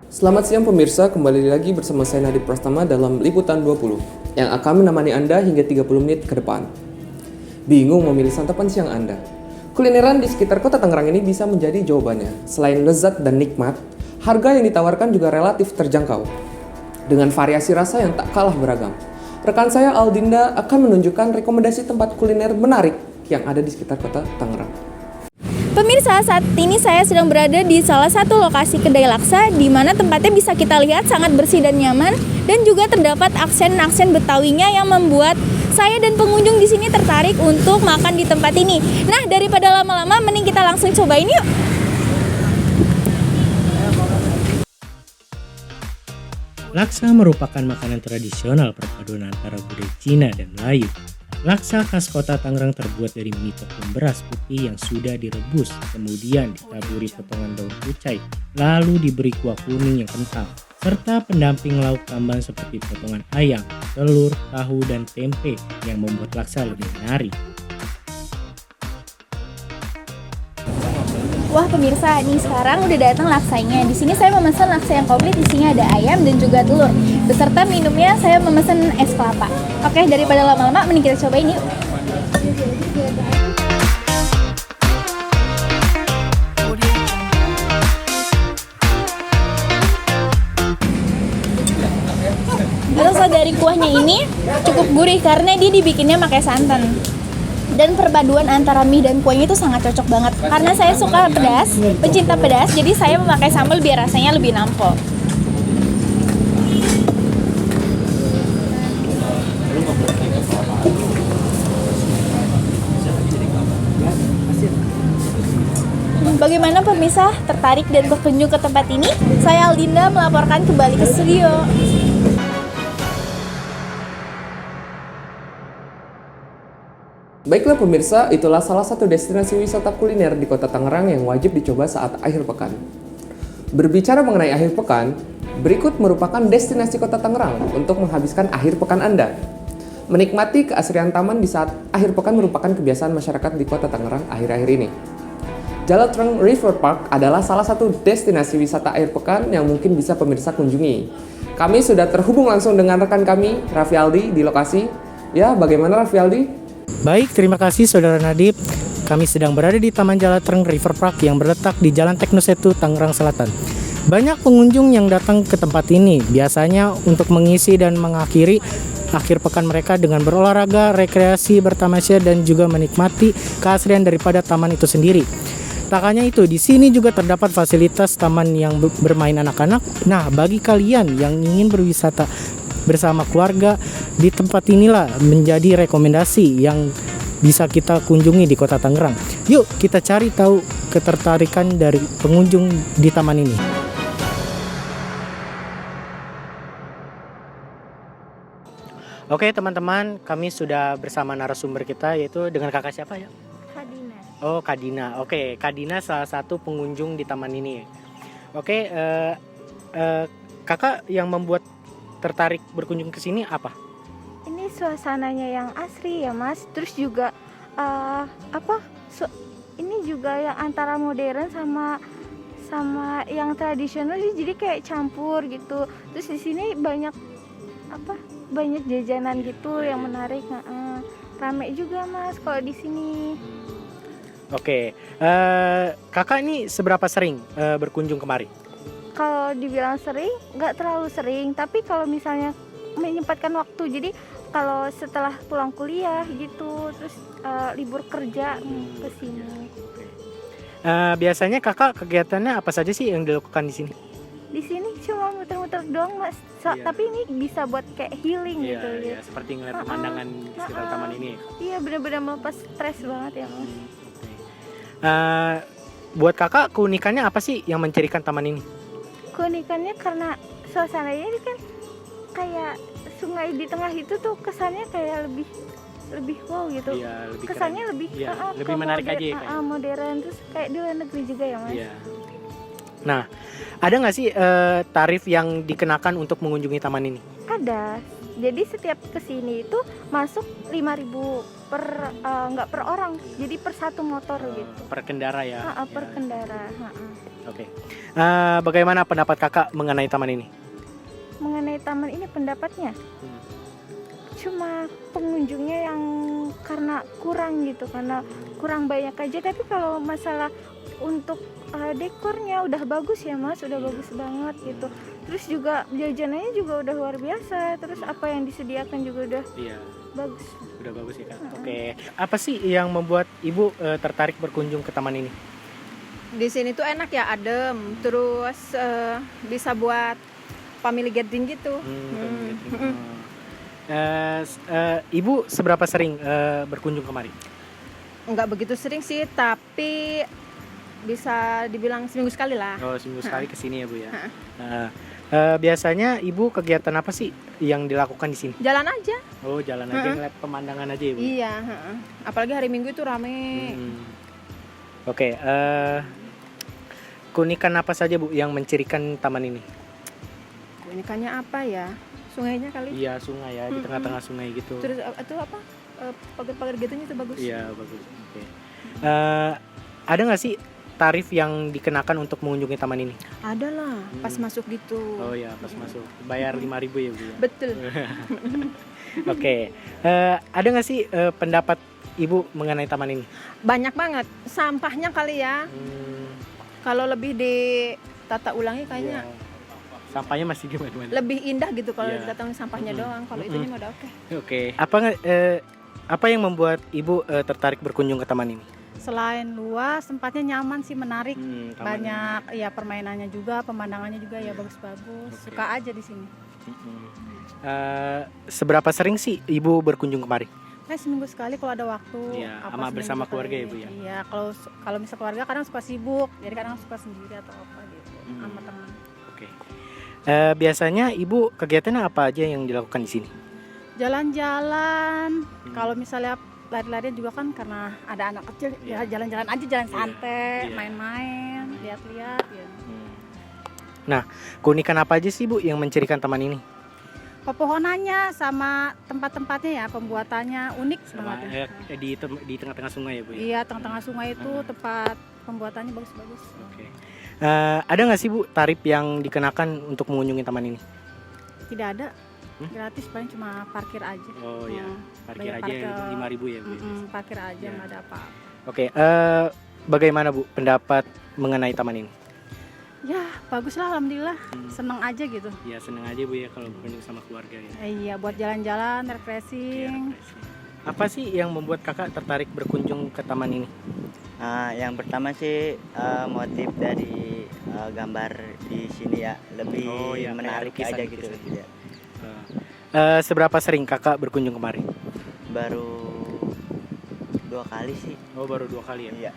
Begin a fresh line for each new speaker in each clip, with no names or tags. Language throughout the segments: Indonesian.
Selamat siang pemirsa, kembali lagi bersama saya Nadib Prastama dalam Liputan 20 yang akan menemani Anda hingga 30 menit ke depan. Bingung memilih santapan siang Anda? Kulineran di sekitar kota Tangerang ini bisa menjadi jawabannya. Selain lezat dan nikmat, harga yang ditawarkan juga relatif terjangkau dengan variasi rasa yang tak kalah beragam. Rekan saya Aldinda akan menunjukkan rekomendasi tempat kuliner menarik yang ada di sekitar kota Tangerang.
Pemirsa, saat ini saya sedang berada di salah satu lokasi kedai laksa di mana tempatnya bisa kita lihat sangat bersih dan nyaman dan juga terdapat aksen-aksen Betawinya yang membuat saya dan pengunjung di sini tertarik untuk makan di tempat ini. Nah, daripada lama-lama mending kita langsung cobain yuk.
Laksa merupakan makanan tradisional perpaduan antara budaya Cina dan Melayu. Laksa khas kota Tangerang terbuat dari mie tepung beras putih yang sudah direbus, kemudian ditaburi potongan daun kucai, lalu diberi kuah kuning yang kental, serta pendamping lauk tambahan seperti potongan ayam, telur, tahu, dan tempe yang membuat laksa lebih menarik.
Wah pemirsa, nih sekarang udah datang laksanya. Di sini saya memesan laksa yang komplit, isinya ada ayam dan juga telur. Beserta minumnya saya memesan es kelapa. Oke, daripada lama-lama mending kita cobain yuk. Rasa dari kuahnya ini cukup gurih karena dia dibikinnya pakai santan. Dan perpaduan antara mie dan kuahnya itu sangat cocok banget. Karena saya suka pedas, pecinta pedas, jadi saya memakai sambal biar rasanya lebih nampol. Bagaimana pemirsa, tertarik dan berkunjung ke tempat ini? Saya Aldinda melaporkan kembali ke studio.
Baiklah pemirsa, itulah salah satu destinasi wisata kuliner di kota Tangerang yang wajib dicoba saat akhir pekan. Berbicara mengenai akhir pekan, berikut merupakan destinasi kota Tangerang untuk menghabiskan akhir pekan Anda. Menikmati keasrian taman di saat akhir pekan merupakan kebiasaan masyarakat di kota Tangerang akhir-akhir ini. Jalatreng River Park adalah salah satu destinasi wisata akhir pekan yang mungkin bisa pemirsa kunjungi. Kami sudah terhubung langsung dengan rekan kami, Raffi Aldi, di lokasi. Ya, bagaimana Raffi Aldi?
Baik, terima kasih Saudara Nadib. Kami sedang berada di Taman Jalatreng River Park yang berletak di Jalan Teknosetu, Tangerang Selatan. Banyak pengunjung yang datang ke tempat ini, biasanya untuk mengisi dan mengakhiri akhir pekan mereka dengan berolahraga, rekreasi, bertamasya, dan juga menikmati keasrian daripada taman itu sendiri. Tak hanya itu, di sini juga terdapat fasilitas taman yang bermain anak-anak. Nah, bagi kalian yang ingin berwisata bersama keluarga, di tempat inilah menjadi rekomendasi yang bisa kita kunjungi di kota Tangerang. Yuk kita cari tahu ketertarikan dari pengunjung di taman ini. Oke teman-teman, kami sudah bersama narasumber kita, yaitu dengan kakak siapa ya?
Kadina.
Oh Kadina, oke Kadina salah satu pengunjung di taman ini. Oke, kakak yang membuat tertarik berkunjung ke sini apa?
Ini suasananya yang asri ya mas, terus juga ini juga yang antara modern sama yang tradisional sih, jadi kayak campur gitu. Terus di sini banyak jajanan gitu yang menarik. Rame juga mas kalau di sini.
Oke, kakak ini seberapa sering berkunjung kemari?
Kalau dibilang sering, nggak terlalu sering, tapi kalau misalnya menyempatkan waktu, jadi kalau setelah pulang kuliah gitu, terus libur kerja ke sini.
Biasanya kakak kegiatannya apa saja sih yang dilakukan di sini?
Di sini cuma muter-muter doang mas,
Iya.
tapi ini bisa buat kayak healing gitu.
Iya, seperti ngeliat pemandangan di sekitar taman ini.
Iya, benar-benar melepas stres banget ya mas.
Buat kakak keunikannya apa sih yang mencirikan taman ini?
Keunikannya karena suasananya ini kan kayak sungai di tengah itu tuh, kesannya kayak lebih wow gitu.
Iya, lebih
Kesannya
keren.
lebih
Iya, lebih menarik aja ya, kayaknya.
modern, terus kayak di luar negeri juga ya mas.
Iya. Nah, ada nggak sih tarif yang dikenakan untuk mengunjungi taman ini?
Ada Jadi setiap kesini itu masuk 5.000 nggak per orang, jadi per satu motor gitu.
Per kendara ya.
Per
Ya.
kendara.
Oke. Bagaimana pendapat kakak mengenai taman ini?
Mengenai taman ini pendapatnya, cuma pengunjungnya yang karena kurang gitu, karena kurang banyak aja. Tapi kalau masalah untuk dekornya udah bagus ya Mas, udah bagus banget gitu. Terus juga jajanannya juga udah luar biasa. Terus apa yang disediakan juga udah bagus.
Udah bagus ya Kak. Oke. Apa sih yang membuat Ibu tertarik berkunjung ke taman ini?
Di sini tuh enak ya, adem. Terus bisa buat family gathering gitu.
Ibu seberapa sering berkunjung kemari?
Enggak begitu sering sih, tapi bisa dibilang seminggu sekali lah.
Oh, seminggu sekali kesini ya Bu ya. Biasanya Ibu kegiatan apa sih yang dilakukan di sini?
Jalan aja.
Oh, jalan aja, ngeliat pemandangan aja ya Bu?
Iya. Apalagi hari Minggu itu rame.
Oke. Keunikan apa saja Bu yang mencirikan taman ini?
Keunikannya apa ya? Sungainya kali.
Iya, sungai ya, di tengah-tengah sungai gitu.
Terus itu apa? Pagar-pagar gitunya itu bagus.
Iya, bagus. Oke. Ada nggak sih tarif yang dikenakan untuk mengunjungi taman ini?
Ada lah, pas masuk gitu.
Oh ya, pas masuk. Bayar 5.000 ya Bu ya?
Betul.
Oke. Ada nggak sih pendapat Ibu mengenai taman ini?
Banyak banget. Sampahnya kali ya. Kalau lebih ditata ulangi kayaknya
Sampahnya masih gimana?
lebih indah gitu kalau
Iya.
ditata ulang sampahnya doang. Kalau itunya mah udah oke.
Oke. Apa yang membuat Ibu tertarik berkunjung ke taman ini?
Selain luas, tempatnya nyaman sih, menarik.
Tamannya.
Banyak ya permainannya juga, pemandangannya juga ya bagus-bagus.
Oke.
Suka aja di sini.
Seberapa sering sih Ibu berkunjung kemari?
Seminggu sekali kalau ada waktu.
Iya,
apa,
sama
seminggu
bersama
sekali.
keluarga ya, Bu, ya?
Iya, kalau misal keluarga kadang suka sibuk, jadi kadang suka sendiri atau apa gitu sama teman.
Oke. Biasanya Ibu kegiatannya apa aja yang dilakukan di sini?
Jalan-jalan. Kalau misalnya lari-larian juga kan karena ada anak kecil, ya jalan-jalan aja, jalan santai,
Iya.
main-main, lihat-lihat ya.
Nah, keunikan apa aja sih Bu yang mencirikan taman ini?
Pepohonannya sama tempat-tempatnya ya, pembuatannya unik
Sama
banget. Ya.
di tengah-tengah sungai ya Bu ya?
Iya, tengah-tengah sungai itu tempat pembuatannya bagus-bagus.
Oke. Ada nggak sih Bu tarif yang dikenakan untuk mengunjungi taman ini?
Tidak ada, gratis, paling cuma parkir aja.
Oh ya, parkir
Bayar
aja 5.000 ya Bu? Ya?
Parkir aja,
Ya.
nggak ada apa-apa.
Oke. Bagaimana Bu pendapat mengenai taman ini?
Ya, bagus lah, alhamdulillah. Seneng aja gitu.
Ya seneng aja Bu ya kalau berkunjung sama keluarga ya.
Iya, buat jalan-jalan, refreshing.
Apa sih yang membuat kakak tertarik berkunjung ke taman ini?
Yang pertama sih motif dari gambar di sini ya lebih
ya,
menarik
kayak
aja
lukisan,
gitu. Ya.
Seberapa sering kakak berkunjung kemari?
Baru 2 kali sih.
Oh baru 2 kali ya?
Iya.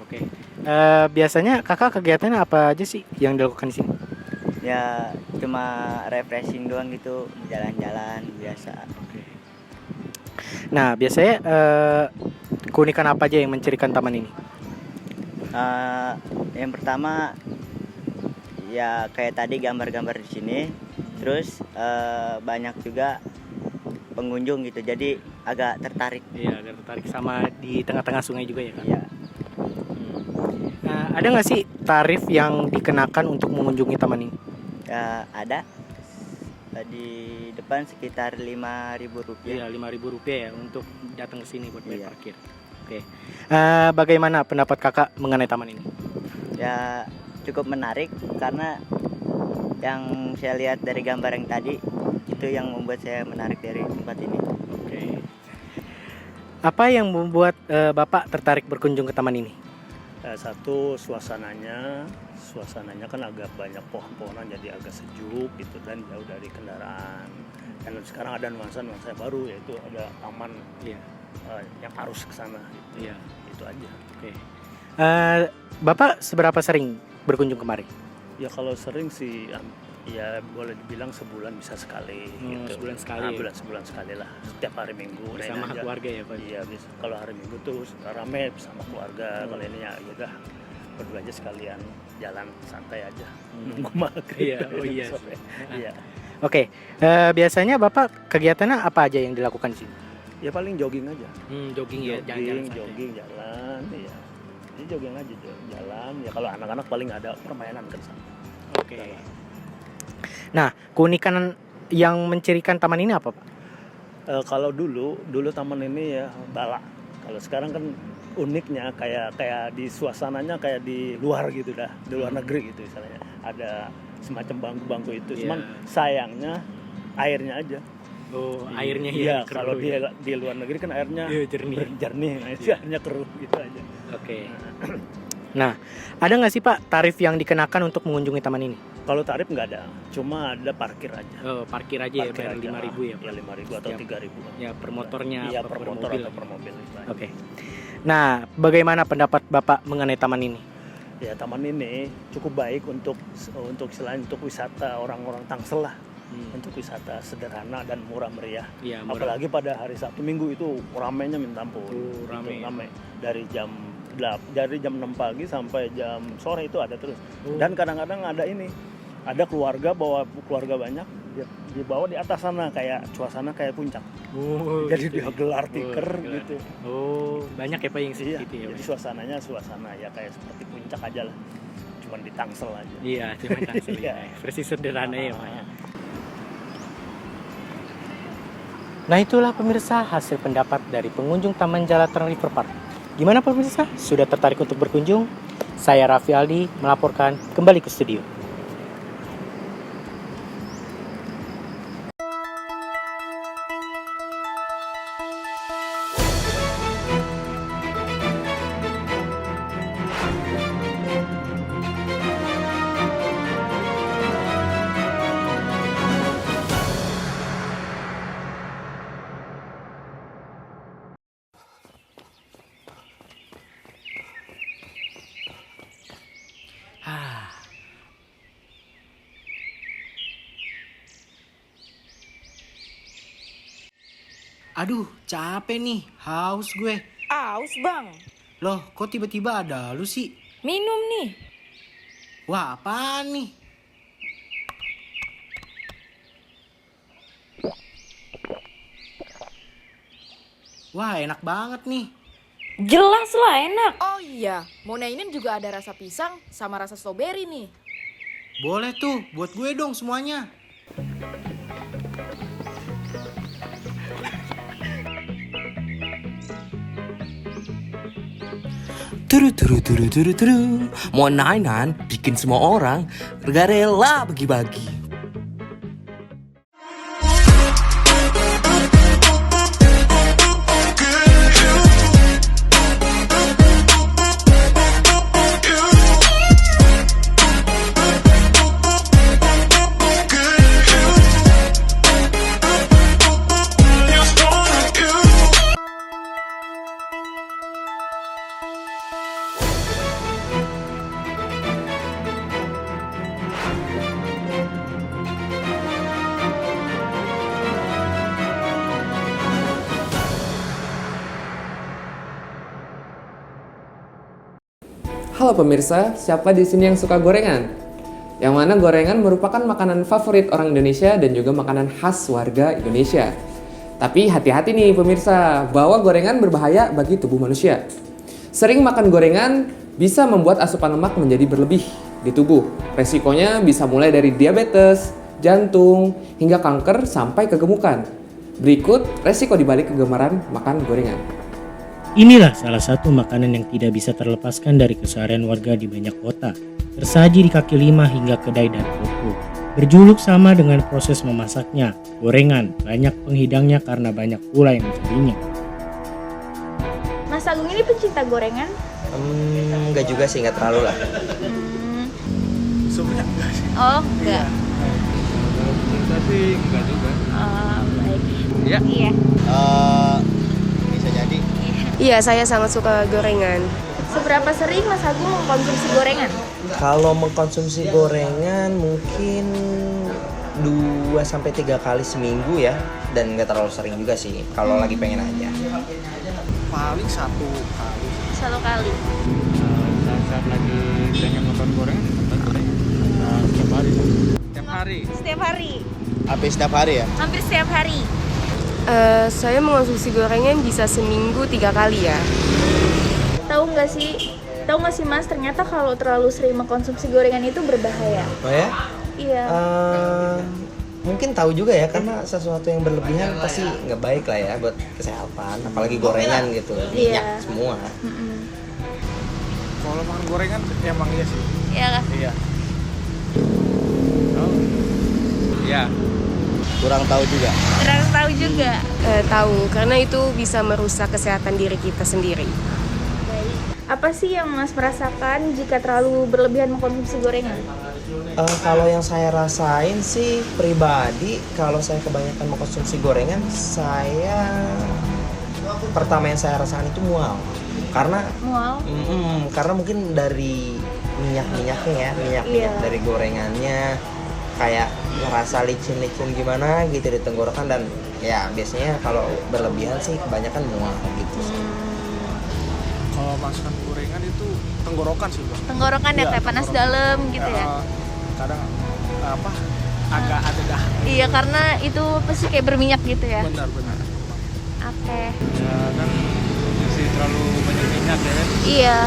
Oke. Biasanya kakak kegiatannya apa aja sih yang dilakukan di sini?
Ya cuma refreshing doang gitu, jalan-jalan biasa.
Oke. Nah biasanya keunikan apa aja yang mencirikan taman ini?
Yang pertama ya kayak tadi gambar-gambar di sini, terus banyak juga pengunjung gitu, jadi agak tertarik.
Iya, agak tertarik sama di tengah-tengah sungai juga ya kak?
Iya.
Ada nggak sih tarif yang dikenakan untuk mengunjungi taman ini?
Ada di depan sekitar Rp5.000.
Iya, Rp5.000 ya untuk datang ke sini buat bayar
Iya.
parkir. Oke. Bagaimana pendapat kakak mengenai taman ini?
Ya cukup menarik karena yang saya lihat dari gambar yang tadi itu yang membuat saya menarik dari tempat ini.
Oke. Apa yang membuat Bapak tertarik berkunjung ke taman ini?
Satu suasananya kan agak banyak pohon-pohonan jadi agak sejuk gitu dan jauh dari kendaraan. Dan sekarang ada nuansa baru yaitu ada taman yang arus ke sana gitu.
Iya.
Itu aja.
Oke. Bapak seberapa sering berkunjung kemari?
Ya kalau sering sih ya boleh dibilang sebulan bisa sekali gitu.
Sebulan sekali ya?
Sebulan sekali lah. Setiap hari Minggu
Bersama
aja.
keluarga ya Pak?
Iya, kalau hari Minggu tuh rame sama keluarga. Kalau ini ya udah berdua aja sekalian jalan santai aja. Nunggu maghrib.
Iya, oh iya.
Sore. Iya.
Oke, biasanya Bapak kegiatannya apa aja yang dilakukan di sini?
Ya paling jogging aja.
Jogging ya,
Jogging jalan, iya. Jadi jogging aja jalan. Ya kalau anak-anak paling ada permainan ke sana.
Oke. Nah, keunikan yang mencirikan taman ini apa, Pak?
Kalau dulu taman ini ya bala. Kalau sekarang kan uniknya kayak di suasananya kayak di luar gitu dah, di luar negeri gitu misalnya. Ada semacam bangku-bangku itu, cuman sayangnya airnya aja.
Oh, airnya
Iya, kalau di luar negeri kan airnya jernih, nah itu airnya keruh gitu aja.
Oke. Nah, ada nggak sih Pak tarif yang dikenakan untuk mengunjungi taman ini?
Kalau tarif nggak ada, cuma ada parkir aja.
Oh, parkir aja ya, bayar 5.000 ya, Pak?
Ya 5.000 atau 3.000.
Ya, per motornya
Iya,
apa
per
per
motor
mobil?
atau per mobil.
Oke. Nah, bagaimana pendapat Bapak mengenai taman ini?
Ya, taman ini cukup baik untuk selain untuk wisata orang-orang Tangsel lah. Untuk wisata sederhana dan murah meriah.
Iya,
Apalagi pada hari Sabtu Minggu itu ramainya minta ampun.
Ramai.
Ramai. Dari jam 6 pagi sampai jam sore itu ada terus.
Oh.
Dan kadang-kadang ada keluarga bawa keluarga banyak dibawa di atas sana kayak suasana kayak puncak.
Oh,
Jadi
gitu
dia
ya.
gelar tiker
gelar.
gitu.
Oh, banyak ya Pak yang
Iya,
seperti itu ya,
jadi
Pak?
suasana ya kayak seperti puncak aja lah. Cuman di Tangsel aja.
Iya, cuma Tangsel
Iya.
ya. Versi sederhana ya, Pak. Nah, itulah pemirsa hasil pendapat dari pengunjung Taman Jalatreng River Park. Gimana pemirsa? Sudah tertarik untuk berkunjung? Saya Raffi Aldi melaporkan kembali ke studio. Aduh, capek nih. Haus gue.
Aus bang,
Loh, kok tiba-tiba ada lu sih?
minum nih.
Wah, apaan nih? Wah, enak banget nih.
Jelas lah enak. Oh iya, Mona ini juga ada rasa pisang sama rasa stroberi nih.
Boleh tuh, buat gue dong semuanya.
Turu. Mau nainan bikin semua orang gak rela bagi-bagi.
Halo pemirsa, siapa di sini yang suka gorengan? Yang mana gorengan merupakan makanan favorit orang Indonesia dan juga makanan khas warga Indonesia. Tapi hati-hati nih pemirsa, bahwa gorengan berbahaya bagi tubuh manusia. Sering makan gorengan bisa membuat asupan lemak menjadi berlebih di tubuh. Resikonya bisa mulai dari diabetes, jantung, hingga kanker sampai kegemukan. Berikut resiko dibalik kegemaran makan gorengan.
Inilah salah satu makanan yang tidak bisa terlepaskan dari keseharian warga di banyak kota. Tersaji di kaki lima hingga kedai dan toko. Berjuluk sama dengan proses memasaknya, gorengan banyak penghidangnya karena banyak pula yang mencarinya.
Mas Agung ini pecinta gorengan?
Enggak juga sih, enggak terlalu lah.
Sebenarnya enggak sih.
Oh, enggak.
Kalau cinta sih enggak juga.
Oh, baik.
Iya.
Iya.
Bisa jadi.
Iya, saya sangat suka gorengan.
Seberapa sering Mas Agung mengkonsumsi gorengan?
Kalau mengkonsumsi gorengan mungkin 2-3 kali seminggu ya. Dan nggak terlalu sering juga sih, kalau lagi pengen aja.
Paling 1 kali.
1 kali.
Saat lagi pengen makan gorengan, setiap hari.
Setiap hari.
Hampir setiap hari ya?
Hampir setiap hari.
Saya mengonsumsi gorengan bisa seminggu 3 kali ya.
Tahu nggak sih Mas, ternyata kalau terlalu sering mengkonsumsi gorengan itu berbahaya.
Oh ya?
Iya.
Mungkin tahu juga ya, karena sesuatu yang berlebihan pasti nggak baik lah ya buat kesehatan, apalagi gorengan gitu, minyak semua.
Kalau makan gorengan emang iya sih.
Iya kan?
Iya. Iya.
Kurang tahu juga.
Tahu, karena itu bisa merusak kesehatan diri kita sendiri.
Apa sih yang Mas merasakan jika terlalu berlebihan mengkonsumsi gorengan?
Kalau yang saya rasain sih pribadi, kalau saya kebanyakan mengkonsumsi gorengan, pertama yang saya rasakan itu mual. Karena karena mungkin dari minyaknya ya, minyak dari gorengannya kayak ngerasa licin-licin gimana gitu di tenggorokan, dan ya biasanya kalau berlebihan sih kebanyakan mual gitu sih.
Kalau makan gorengan itu tenggorokan sih, Bang.
Tenggorokan ya, kayak panas dalam gitu ya.
Kadang agak ada dah.
Iya, karena itu pasti kayak berminyak gitu ya.
Benar.
Oke.
Ya kan masih terlalu banyak minyak ya kan.
Iya.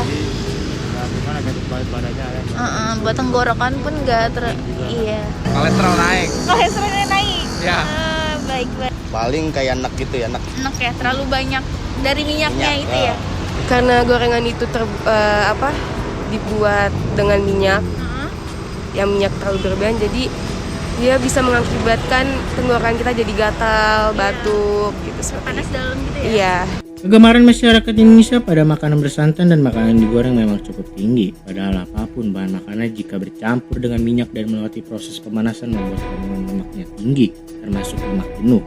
Jadi gimana kan badannya ya.
Buat tenggorokan pun nggak iya.
Kolesterol naik.
Kolesterolnya naik.
Ya.
Baik.
Paling kayak enak gitu ya, enak.
Enak ya, terlalu banyak dari minyaknya itu ya.
Karena gorengan itu dibuat dengan minyak, yang minyak terlalu berlebihan, jadi dia bisa mengakibatkan tenggorokan kita jadi gatal, batuk gitu seperti
panas
itu.
dalam gitu ya.
Iya.
Kegemaran masyarakat Indonesia pada makanan bersantan dan makanan digoreng memang cukup tinggi. Padahal apapun bahan makanan jika bercampur dengan minyak dan melewati proses pemanasan membuat kandungan lemaknya tinggi, termasuk lemak jenuh.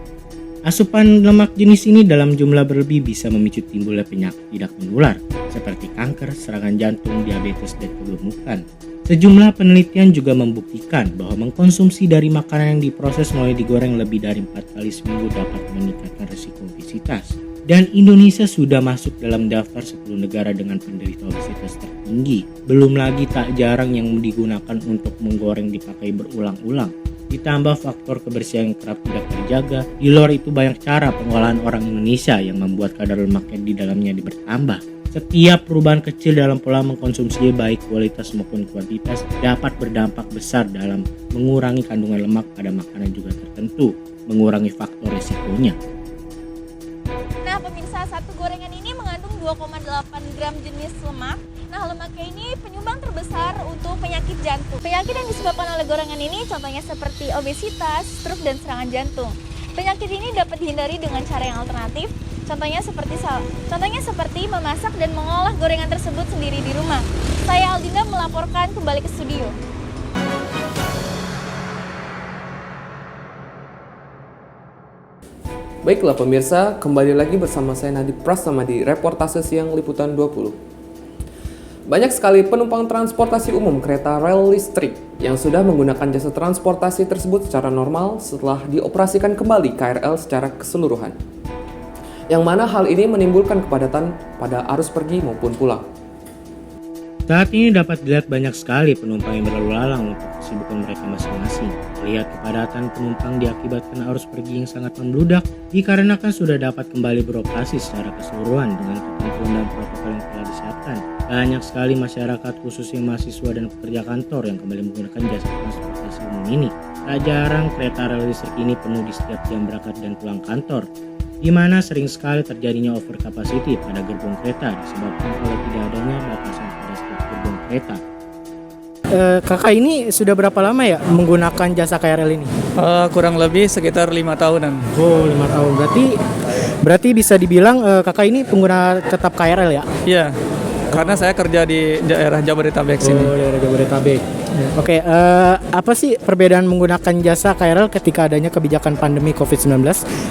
Asupan lemak jenis ini dalam jumlah berlebih bisa memicu timbulnya penyakit tidak menular seperti kanker, serangan jantung, diabetes, dan kegemukan. Sejumlah penelitian juga membuktikan bahwa mengkonsumsi dari makanan yang diproses mulai digoreng lebih dari 4 kali seminggu dapat meningkatkan risiko obesitas. Dan Indonesia sudah masuk dalam daftar 10 negara dengan penderita obesitas tertinggi. Belum lagi tak jarang yang digunakan untuk menggoreng dipakai berulang-ulang. Ditambah faktor kebersihan yang kerap tidak terjaga, di luar itu banyak cara pengolahan orang Indonesia yang membuat kadar lemaknya di dalamnya bertambah. Setiap perubahan kecil dalam pola mengkonsumsi baik kualitas maupun kuantitas dapat berdampak besar dalam mengurangi kandungan lemak pada makanan juga tertentu, mengurangi faktor resikonya.
Nah, pemirsa, satu gorengan ini mengandung 2,8 gram jenis lemak. Nah, lemaknya ini penyumbang terbesar untuk penyakit jantung. Penyakit yang disebabkan oleh gorengan ini contohnya seperti obesitas, stroke, dan serangan jantung. Penyakit ini dapat dihindari dengan cara yang alternatif, contohnya seperti memasak dan mengolah gorengan tersebut sendiri di rumah. Saya Aldinda melaporkan kembali ke studio.
Baiklah pemirsa, kembali lagi bersama saya Nadib Prastama di Reportase Siang Liputan 20. Banyak sekali penumpang transportasi umum kereta rel listrik yang sudah menggunakan jasa transportasi tersebut secara normal setelah dioperasikan kembali KRL secara keseluruhan. Yang mana hal ini menimbulkan kepadatan pada arus pergi maupun pulang.
Saat ini dapat dilihat banyak sekali penumpang yang berlalu lalang untuk kesibukan mereka masing-masing. Lihat kepadatan penumpang diakibatkan arus pergi yang sangat membludak dikarenakan sudah dapat kembali beroperasi secara keseluruhan dengan ketentuan dan protokol yang telah disiapkan. Banyak sekali masyarakat khususnya mahasiswa dan pekerja kantor yang kembali menggunakan jasa transportasi umum ini. Tak jarang kereta rel listrik ini penuh di setiap jam berangkat dan pulang kantor, di mana sering sekali terjadinya over capacity pada gerbong kereta disebabkan oleh tidak adanya batasan pada setiap gerbong kereta. Kakak ini sudah berapa lama ya menggunakan jasa KRL ini?
Kurang lebih sekitar 5 tahunan.
Oh, 5 tahun. Berarti bisa dibilang kakak ini pengguna tetap KRL ya?
Iya, karena saya kerja di daerah Jabodetabek sini.
Oh, daerah Jabodetabek. Oke, apa sih perbedaan menggunakan jasa KRL ketika adanya kebijakan pandemi COVID-19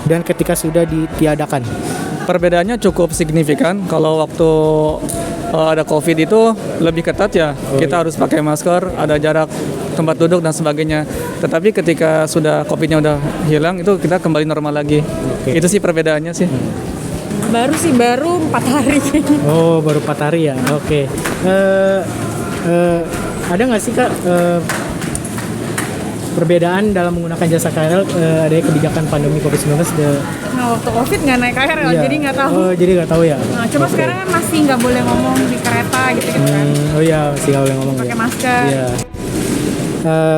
dan ketika sudah ditiadakan?
Perbedaannya cukup signifikan. Kalau waktu ada COVID itu lebih ketat ya. Kita harus pakai masker, ada jarak tempat duduk dan sebagainya. Tetapi ketika sudah COVID-nya udah hilang, itu kita kembali normal lagi. Itu sih perbedaannya sih.
Baru 4 hari.
Oh, baru 4 hari ya. Oke. Ada nggak sih Kak perbedaan dalam menggunakan jasa KRL dari kebijakan pandemi COVID-19?
Nah, waktu COVID nggak naik KRL,
Iya.
jadi nggak tahu.
Oh, jadi nggak tahu ya?
Nah, cuma
Oke.
sekarang kan masih nggak boleh ngomong di kereta gitu-gitu kan.
Oh iya, masih nggak boleh ngomong
Pakai
ya.
masker.
Iya.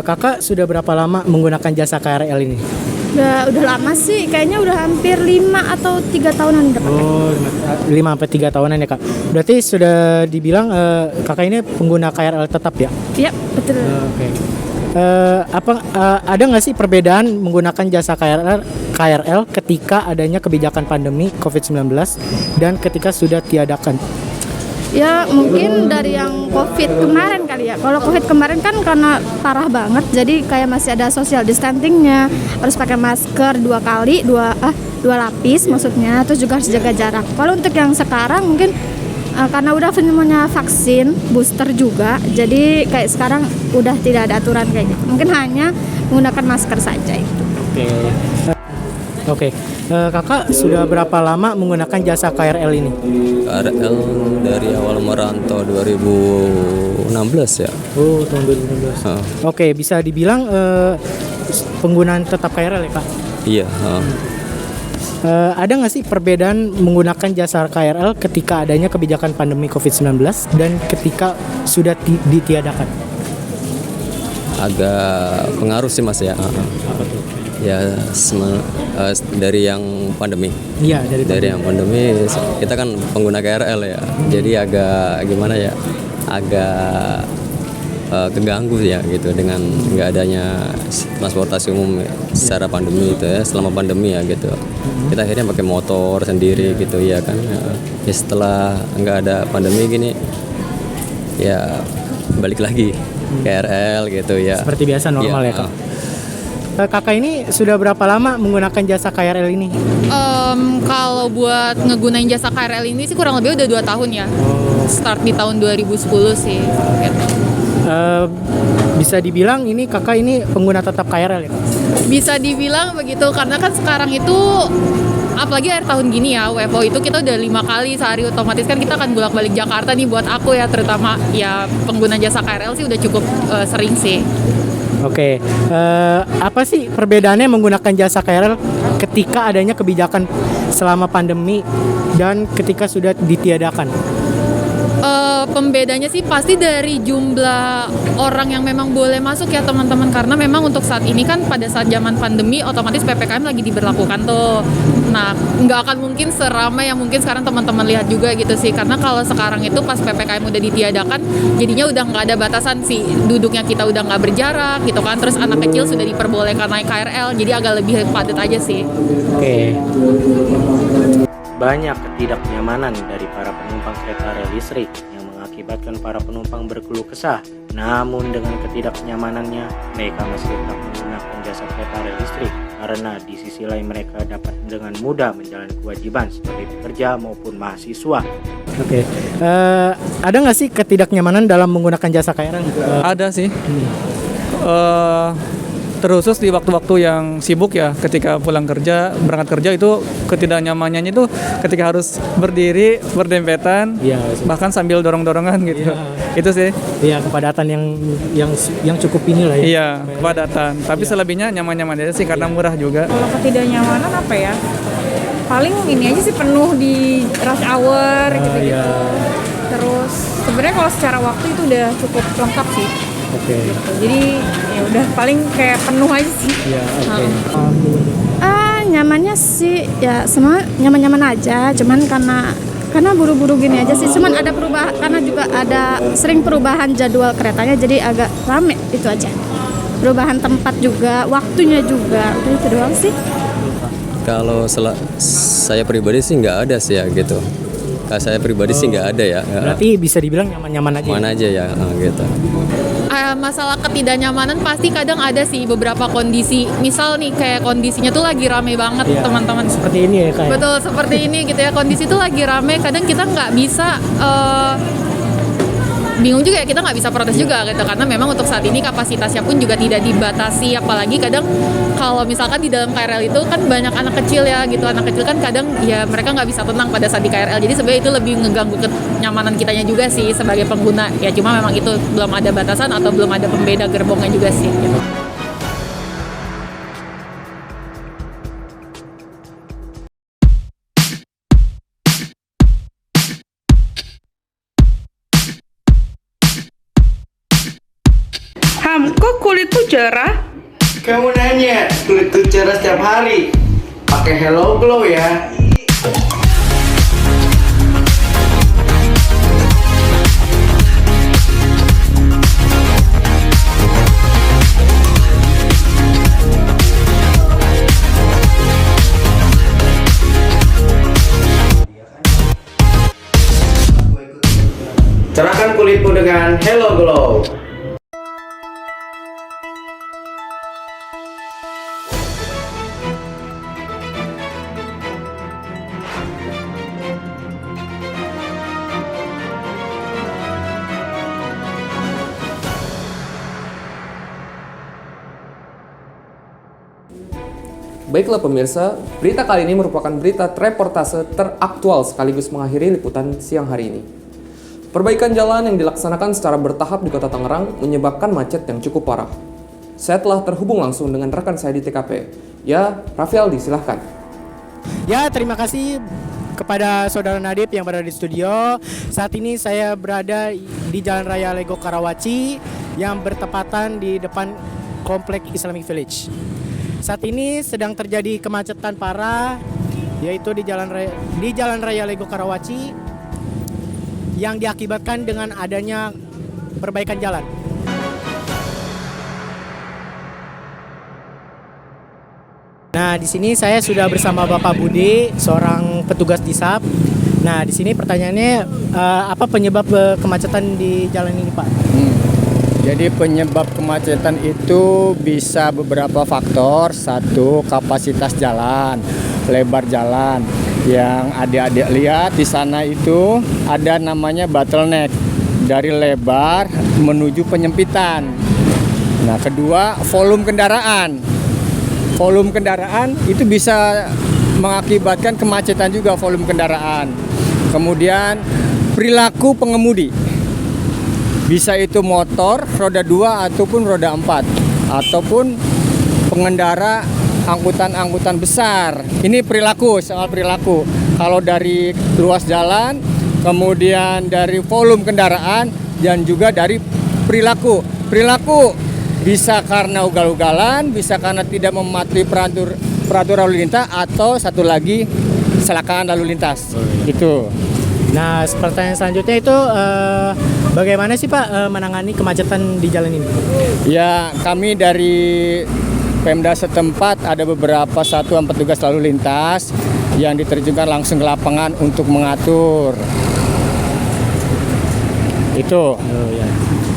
Kakak sudah berapa lama menggunakan jasa KRL ini?
Udah lama sih, kayaknya udah hampir 5 atau 3 tahunan udah pakai.
Oh, 5-3 tahunan ya kak. Berarti sudah dibilang kakak ini pengguna KRL tetap ya?
Iya, betul.
Oke. Ada nggak sih perbedaan menggunakan jasa KRL ketika adanya kebijakan pandemi COVID-19 dan ketika sudah tiadakan?
Ya mungkin dari yang COVID kemarin kali ya. Kalau COVID kemarin kan karena parah banget, jadi kayak masih ada social distancingnya, harus pakai masker 2 lapis maksudnya, terus juga harus jaga jarak. Kalau untuk yang sekarang mungkin karena udah semuanya vaksin booster juga, jadi kayak sekarang udah tidak ada aturan kayak gitu. Mungkin hanya menggunakan masker saja itu.
Oke. Kakak sudah berapa lama menggunakan jasa KRL ini?
KRL dari awal merantau 2016 ya.
Oh, tahun 2016. Oke, bisa dibilang penggunaan tetap KRL ya Kak?
Iya.
Ada nggak sih perbedaan menggunakan jasa KRL ketika adanya kebijakan pandemi COVID-19 dan ketika sudah ditiadakan?
Agak pengaruh sih mas ya.
Apa tuh?
Ya dari yang pandemi.
Iya,
dari yang pandemi kita kan pengguna KRL ya. Jadi agak gimana ya? Agak keganggu ya gitu dengan nggak adanya transportasi umum secara pandemi itu ya, selama pandemi ya gitu. Kita akhirnya pakai motor sendiri gitu ya kan. Ya setelah nggak ada pandemi gini ya balik lagi KRL gitu ya.
Seperti biasa normal ya Kak. Kakak ini sudah berapa lama menggunakan jasa KRL ini?
Kalau buat ngegunain jasa KRL ini sih kurang lebih udah 2 tahun ya. Start di tahun 2010 sih gitu.
Bisa dibilang ini kakak ini pengguna tetap KRL ya?
Bisa dibilang begitu karena kan sekarang itu apalagi akhir tahun gini ya, WFO itu kita udah 5 kali sehari, otomatis kan kita akan bolak-balik Jakarta nih. Buat aku ya terutama ya pengguna jasa KRL sih udah cukup sering sih.
Oke, apa sih perbedaannya menggunakan jasa KRL ketika adanya kebijakan selama pandemi dan ketika sudah ditiadakan?
Pembedanya sih pasti dari jumlah orang yang memang boleh masuk ya teman-teman, karena memang untuk saat ini kan pada saat zaman pandemi otomatis PPKM lagi diberlakukan tuh. Nah nggak akan mungkin seramai yang mungkin sekarang teman-teman lihat juga gitu sih, karena kalau sekarang itu pas PPKM udah ditiadakan jadinya udah nggak ada batasan sih, duduknya kita udah nggak berjarak gitu kan, terus anak kecil sudah diperbolehkan naik KRL, jadi agak lebih padat aja sih.
Oke.
Banyak ketidaknyamanan dari para penumpang kereta rel listrik yang mengakibatkan para penumpang berkeluh kesah. Namun dengan ketidaknyamanannya, mereka masih tetap menggunakan jasa kereta rel listrik karena di sisi lain mereka dapat dengan mudah menjalani kewajiban sebagai pekerja maupun mahasiswa.
Oke, ada nggak sih ketidaknyamanan dalam menggunakan jasa KRL?
Ada sih. Terusus di waktu-waktu yang sibuk ya, ketika pulang kerja, berangkat kerja itu ketidaknyamanannya itu ketika harus berdiri berdempetan,
ya,
bahkan sambil dorong-dorongan gitu. Itu sih.
Iya, kepadatan yang cukup ini lah ya.
Iya, kepadatan. Tapi selebihnya nyaman-nyaman aja sih karena murah juga.
Kalau ketidaknyamanan apa ya? Paling ini aja sih, penuh di rush hour gitu-gitu. Terus sebenarnya kalau secara waktu itu udah cukup lengkap sih.
Oke.
Jadi ya udah paling kayak penuh aja sih.
Iya, oke.
Nyamannya sih ya semua nyaman-nyaman aja, cuman karena buru-buru gini aja sih. Cuman ada perubahan karena juga ada sering perubahan jadwal keretanya, jadi agak rame itu aja. Perubahan tempat juga, waktunya juga. Udah itu doang sih.
Kalau saya pribadi sih nggak ada sih ya gitu. Kalau saya pribadi sih nggak ada ya.
Berarti bisa dibilang nyaman-nyaman aja.
Nyaman aja ya gitu.
Masalah ketidaknyamanan pasti kadang ada sih beberapa kondisi. Misal nih kayak kondisinya tuh lagi rame banget teman-teman.
Seperti ini ya kayak.
Betul, seperti ini gitu ya. Kondisi tuh lagi rame, kadang kita nggak bisa bingung juga ya, kita nggak bisa protes juga gitu, karena memang untuk saat ini kapasitasnya pun juga tidak dibatasi. Apalagi kadang kalau misalkan di dalam KRL itu kan banyak anak kecil ya gitu, anak kecil kan kadang ya mereka nggak bisa tenang pada saat di KRL, jadi sebenarnya itu lebih ngeganggu kenyamanan kitanya juga sih sebagai pengguna ya. Cuma memang itu belum ada batasan atau belum ada pembeda gerbongnya juga sih gitu.
Kok kulitmu cerah?
Kamu nanya, kulitku cerah setiap hari. Pakai Hello Glow ya. Cerahkan kulitmu dengan Hello Glow.
Baiklah pemirsa, berita kali ini merupakan berita reportase teraktual sekaligus mengakhiri liputan siang hari ini. Perbaikan jalan yang dilaksanakan secara bertahap di Kota Tangerang menyebabkan macet yang cukup parah. Saya telah terhubung langsung dengan rekan saya di TKP. Ya, Raffi Aldi, silahkan.
Ya, terima kasih kepada Saudara Nadib yang berada di studio. Saat ini saya berada di Jalan Raya Lego Karawaci yang bertepatan di depan Komplek Islamic Village. Saat ini sedang terjadi kemacetan parah, yaitu di Jalan Raya Lego Karawaci yang diakibatkan dengan adanya perbaikan jalan. Nah, di sini saya sudah bersama Bapak Budi, seorang petugas Disab. Nah, di sini pertanyaannya apa penyebab kemacetan di jalan ini, Pak?
Jadi penyebab kemacetan itu bisa beberapa faktor. Satu, kapasitas jalan, lebar jalan. Yang adik-adik lihat di sana itu ada namanya bottleneck dari lebar menuju penyempitan. Nah, kedua, volume kendaraan. Volume kendaraan itu bisa mengakibatkan kemacetan juga, volume kendaraan. Kemudian perilaku pengemudi. Bisa itu motor, roda 2 ataupun roda 4. Ataupun pengendara angkutan-angkutan besar. Ini perilaku, soal perilaku. Kalau dari luas jalan, kemudian dari volume kendaraan, dan juga dari perilaku. Perilaku bisa karena ugal-ugalan, bisa karena tidak mematuhi peraturan lalu lintas, atau satu lagi kecelakaan lalu lintas. Itu.
Nah, pertanyaan selanjutnya itu bagaimana sih Pak menangani kemacetan di jalan ini?
Ya, kami dari Pemda setempat ada beberapa satuan petugas lalu lintas yang diterjunkan langsung ke lapangan untuk mengatur. Itu.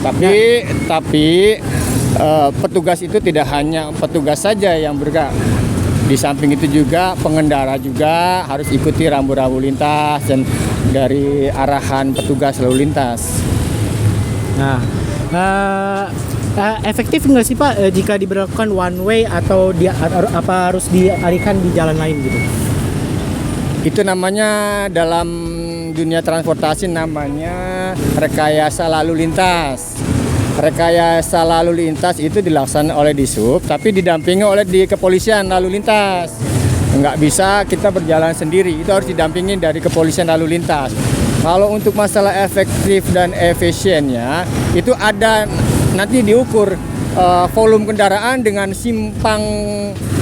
Tapi petugas itu tidak hanya petugas saja yang bergerak. Di samping itu juga pengendara juga harus ikuti rambu-rambu lintas dan dari arahan petugas lalu lintas.
Nah, efektif nggak sih Pak jika diberlakukan one way atau apa harus dialihkan di jalan lain gitu?
Itu namanya dalam dunia transportasi namanya rekayasa lalu lintas. Rekayasa lalu lintas itu dilaksanakan oleh Disub, tapi didampingi oleh di kepolisian lalu lintas. Nggak bisa kita berjalan sendiri, itu harus didampingi dari kepolisian lalu lintas. Kalau untuk masalah efektif dan efisiennya, itu ada nanti diukur volume kendaraan dengan simpang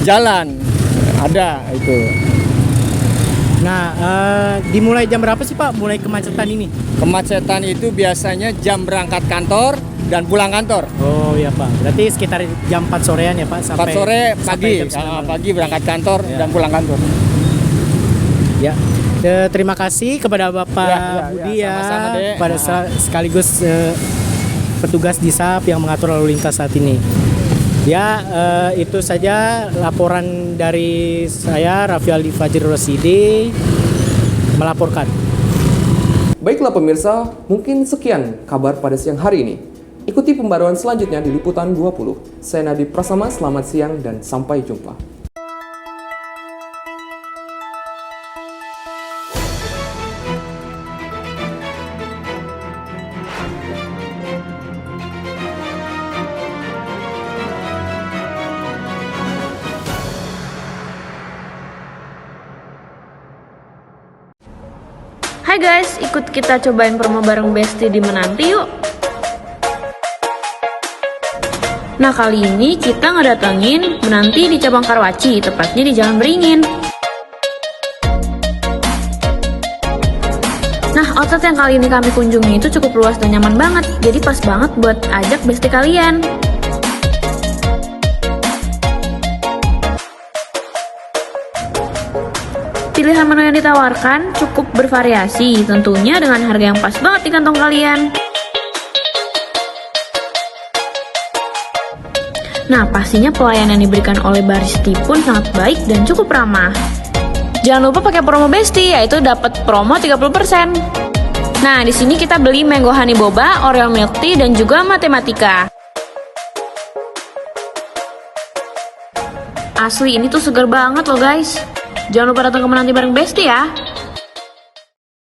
jalan. Ada itu.
Nah, dimulai jam berapa sih Pak mulai kemacetan ini?
Kemacetan itu biasanya jam berangkat kantor dan pulang kantor.
Oh iya Pak, berarti sekitar jam 4 sorean ya Pak?
4 sore pagi berangkat kantor dan pulang kantor.
Ya, terima kasih kepada Bapak Budi ya, pada sekaligus petugas Disab yang mengatur lalu lintas saat ini. Ya, itu saja laporan dari saya, Raffi Aldi Fajri Rosidi, melaporkan.
Baiklah pemirsa, mungkin sekian kabar pada siang hari ini. Ikuti pembaruan selanjutnya di Liputan 20. Saya Nadib Prasama, selamat siang dan sampai jumpa.
Hai guys, ikut kita cobain promo bareng Besti di Menanti yuk. Nah, kali ini kita ngedatengin Menanti di cabang Karawaci, tepatnya di Jalan Beringin. Nah, outlet yang kali ini kami kunjungi itu cukup luas dan nyaman banget, jadi pas banget buat ajak bestie kalian. Pilihan menu yang ditawarkan cukup bervariasi, tentunya dengan harga yang pas banget di kantong kalian. Nah, pastinya pelayanan yang diberikan oleh baristi pun sangat baik dan cukup ramah. Jangan lupa pakai promo Bestie, yaitu dapat promo 30%. Nah, di sini kita beli mango honey boba, Oreo milk tea, dan juga matematika. Asli, ini tuh seger banget loh guys. Jangan lupa datang ke Menanti bareng Bestie ya.